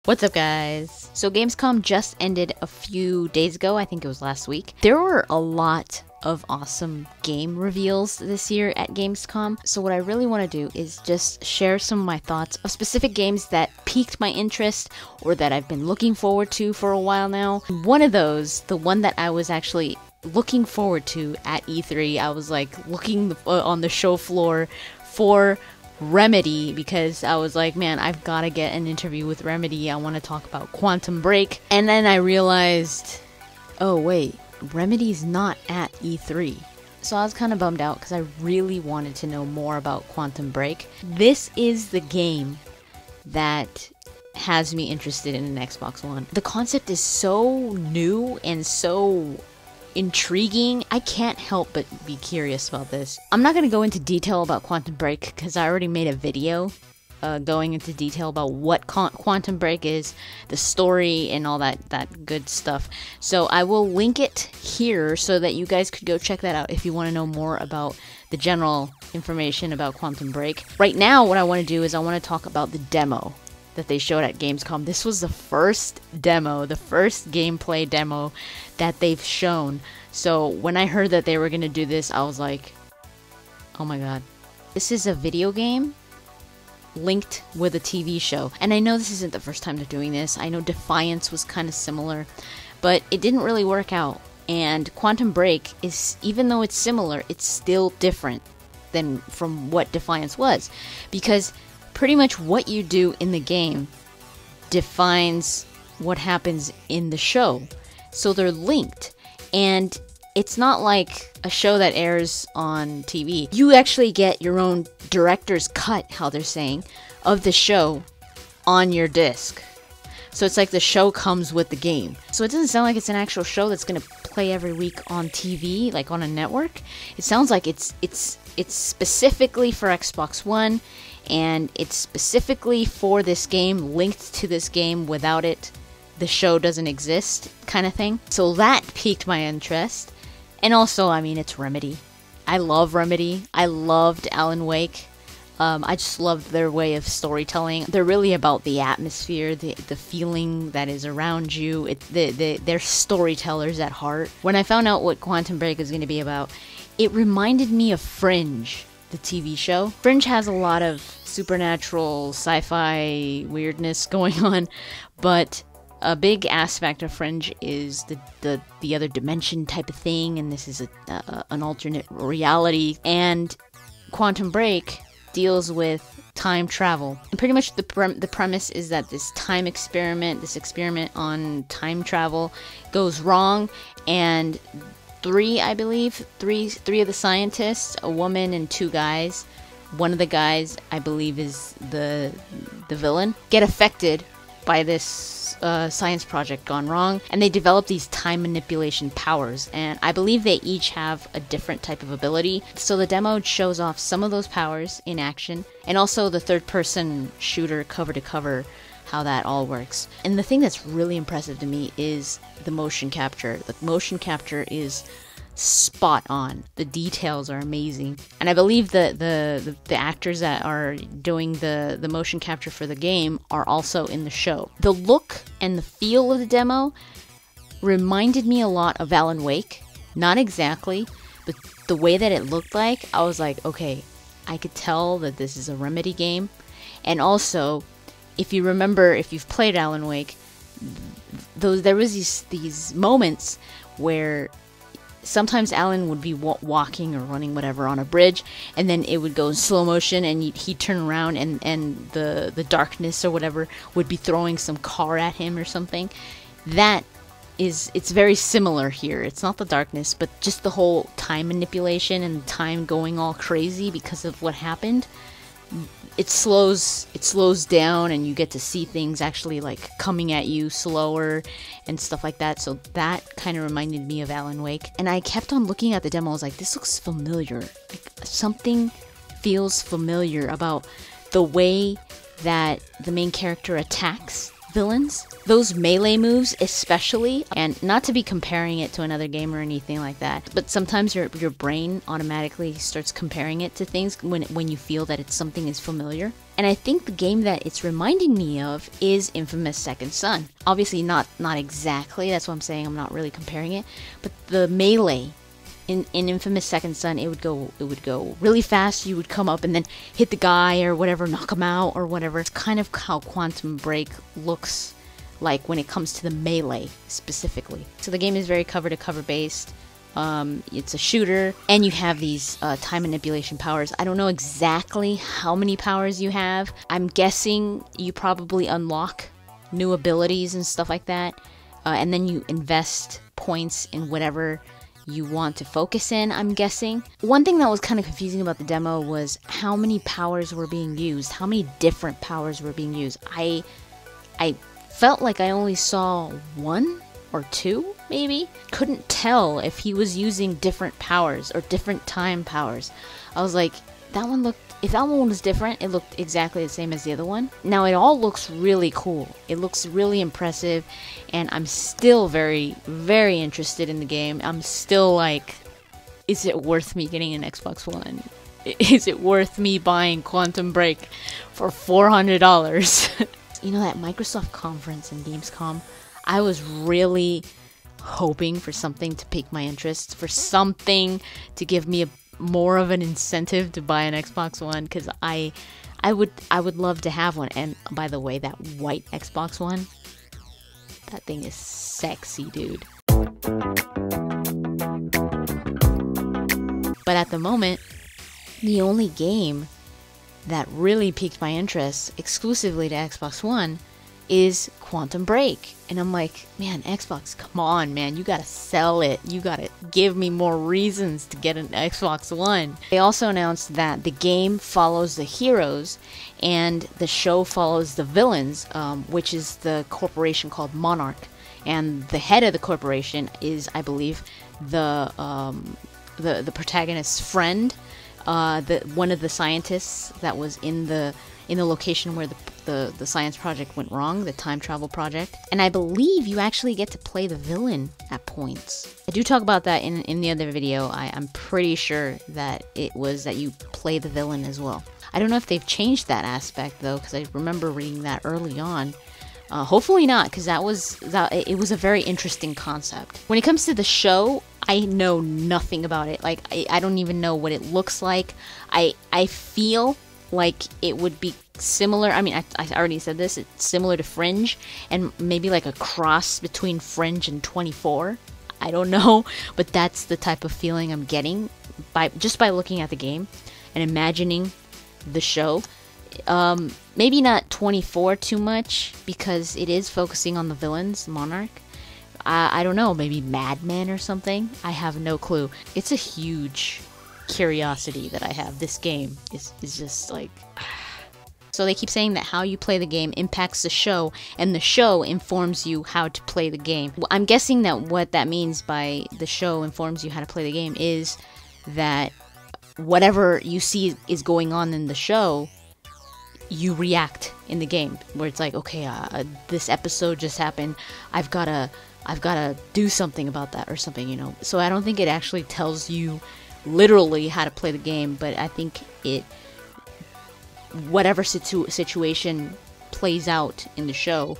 What's up, guys? So Gamescom just ended a few days ago. I think it was last week. There were a lot of awesome game reveals this year at Gamescom. So what I really want to do is just share some of my thoughts of specific games that piqued my interest or that I've been looking forward to for a while now. One of those, the one that I was actually looking forward to at E3, I was like looking on the show floor for Remedy, because I was like, man, I've got to get an interview with Remedy. I want to talk about Quantum Break. And then I realized, oh wait, Remedy's not at E3. So I was kind of bummed out because I really wanted to know more about Quantum Break. This is the game that has me interested in an Xbox One. The concept is so new and so intriguing. I can't help but be curious about this. I'm not going to go into detail about Quantum Break because I already made a video going into detail about what Quantum Break is, the story, and all that good stuff. So I will link it here so that you guys could go check that out if you want to know more about the general information about Quantum Break. Right now, what I want to do is I want to talk about the demo that they showed at Gamescom. This was the first demo, the first gameplay demo that they've shown. So when I heard that they were going to do this, I was like, oh my god. This is a video game linked with a TV show. And I know this isn't the first time they're doing this. I know Defiance was kind of similar, but it didn't really work out. And Quantum Break is, even though it's similar, it's still different than from what Defiance was, because pretty much what you do in the game defines what happens in the show. So they're linked. And it's not like a show that airs on TV. You actually get your own director's cut, how they're saying, of the show on your disc. So it's like the show comes with the game. So it doesn't sound like it's an actual show that's going to play every week on TV, like on a network. It sounds like it's specifically for Xbox One, and it's specifically for this game, linked to this game. Without it, the show doesn't exist, kind of thing. So that piqued my interest. And also, I mean, it's Remedy. I love Remedy. I loved Alan Wake. I just loved their way of storytelling. They're really about the atmosphere, the feeling that is around you. They're storytellers at heart. When I found out what Quantum Break is going to be about, it reminded me of Fringe, the TV show. Fringe has a lot of supernatural sci-fi weirdness going on, but a big aspect of Fringe is the other dimension type of thing, and this is an alternate reality. And Quantum Break deals with time travel. And pretty much the premise is that this experiment on time travel goes wrong, and three of the scientists, a woman and two guys, one of the guys, I believe, is the villain, get affected by this science project gone wrong, and they develop these time manipulation powers, and I believe they each have a different type of ability. So the demo shows off some of those powers in action, and also the third-person shooter cover-to-cover, how that all works. And the thing that's really impressive to me is the motion capture. The motion capture is spot on. The details are amazing, and I believe the actors that are doing the motion capture for the game are also in the show. The look and the feel of the demo reminded me a lot of Alan Wake. Not exactly, but the way that it looked like, I was like, okay, I could tell that this is a Remedy game. And also, if you remember, if you've played Alan Wake, there was these moments where sometimes Alan would be walking or running, whatever, on a bridge, and then it would go in slow motion, and he'd turn around, and the darkness or whatever would be throwing some car at him or something. It's very similar here. It's not the darkness, but just the whole time manipulation and time going all crazy because of what happened. It slows down, and you get to see things actually like coming at you slower and stuff like that. So that kind of reminded me of Alan Wake. And I kept on looking at the demo. I was like, this looks familiar. Like, something feels familiar about the way that the main character attacks villains. Those melee moves especially, and not to be comparing it to another game or anything like that, but sometimes your brain automatically starts comparing it to things when you feel that something is familiar. And I think the game that it's reminding me of is Infamous Second Son. Obviously not exactly, that's what I'm saying, I'm not really comparing it, but the melee in Infamous Second Son, it would go really fast. You would come up and then hit the guy or whatever, knock him out or whatever. It's kind of how Quantum Break looks like when it comes to the melee specifically. So the game is very cover-to-cover based. It's a shooter, and you have these time manipulation powers. I don't know exactly how many powers you have. I'm guessing you probably unlock new abilities and stuff like that, and then you invest points in whatever you want to focus in, I'm guessing. One thing that was kind of confusing about the demo was how many powers were being used, how many different powers were being used. I felt like I only saw one or two, maybe? Couldn't tell if he was using different powers or different time powers. I was like, if that one was different, it looked exactly the same as the other one. Now it all looks really cool. It looks really impressive, and I'm still very, very interested in the game. I'm still like, is it worth me getting an Xbox One? Is it worth me buying Quantum Break for $400? You know, that Microsoft conference in Gamescom, I was really hoping for something to pique my interest, for something to give me more of an incentive to buy an Xbox One, because I would love to have one. And by the way, that white Xbox One, that thing is sexy, dude. But at the moment, the only game that really piqued my interest exclusively to Xbox One is Quantum Break. And I'm like, man, Xbox, come on, man, you gotta sell it. You gotta give me more reasons to get an Xbox One. They also announced that the game follows the heroes and the show follows the villains, which is the corporation called Monarch. And the head of the corporation is, I believe, the protagonist's friend, one of the scientists that was in the location where the science project went wrong, the time travel project. And I believe you actually get to play the villain at points. I do talk about that in the other video. I'm pretty sure that it was that you play the villain as well. I don't know if they've changed that aspect though, because I remember reading that early on. Hopefully not, because it was a very interesting concept. When it comes to the show, I know nothing about it. Like, I don't even know what it looks like. I feel like it would be similar. I mean, I already said this. It's similar to Fringe, and maybe like a cross between Fringe and 24. I don't know, but that's the type of feeling I'm getting just by looking at the game and imagining the show. Maybe not 24 too much, because it is focusing on the villains, Monarch. I don't know, maybe Mad Men or something. I have no clue. It's a huge curiosity that I have. This game is just like... So they keep saying that how you play the game impacts the show, and the show informs you how to play the game. Well, I'm guessing that what that means by the show informs you how to play the game is that whatever you see is going on in the show, you react in the game. Where it's like, okay, this episode just happened. I've gotta do something about that or something, you know. So I don't think it actually tells you literally how to play the game, but I think whatever situation plays out in the show,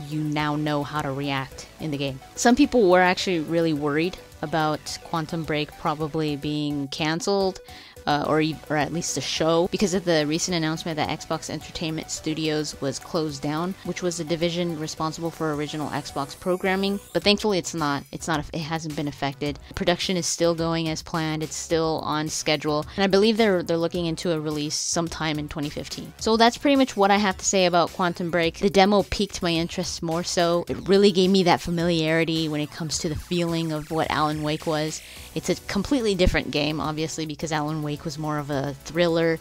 you now know how to react in the game. Some people were actually really worried about Quantum Break probably being cancelled, or at least the show, because of the recent announcement that Xbox Entertainment Studios was closed down, which was the division responsible for original Xbox programming. But thankfully it hasn't been affected. Production is still going as planned. It's still on schedule, and I believe they're looking into a release sometime in 2015. So that's pretty much what I have to say about Quantum Break. The demo piqued my interest more so. It really gave me that familiarity when it comes to the feeling of what Alan Wake was. It's a completely different game, obviously, because Alan Wake was more of a thriller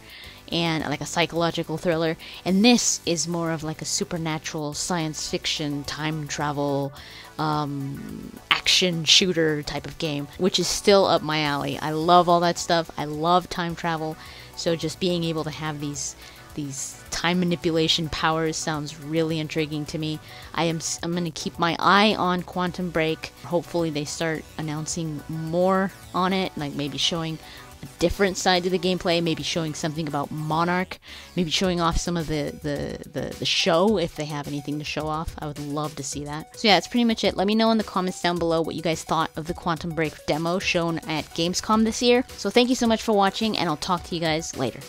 and like a psychological thriller, and this is more of like a supernatural science fiction time travel action shooter type of game, which is still up my alley. I love all that stuff. I love time travel, so just being able to have these these time manipulation powers sounds really intriguing to me. I'm going to keep my eye on Quantum Break. Hopefully they start announcing more on it, like maybe showing a different side to the gameplay, maybe showing something about Monarch, maybe showing off some of the show if they have anything to show off. I would love to see that. So yeah, that's pretty much it. Let me know in the comments down below what you guys thought of the Quantum Break demo shown at Gamescom this year. So thank you so much for watching, and I'll talk to you guys later.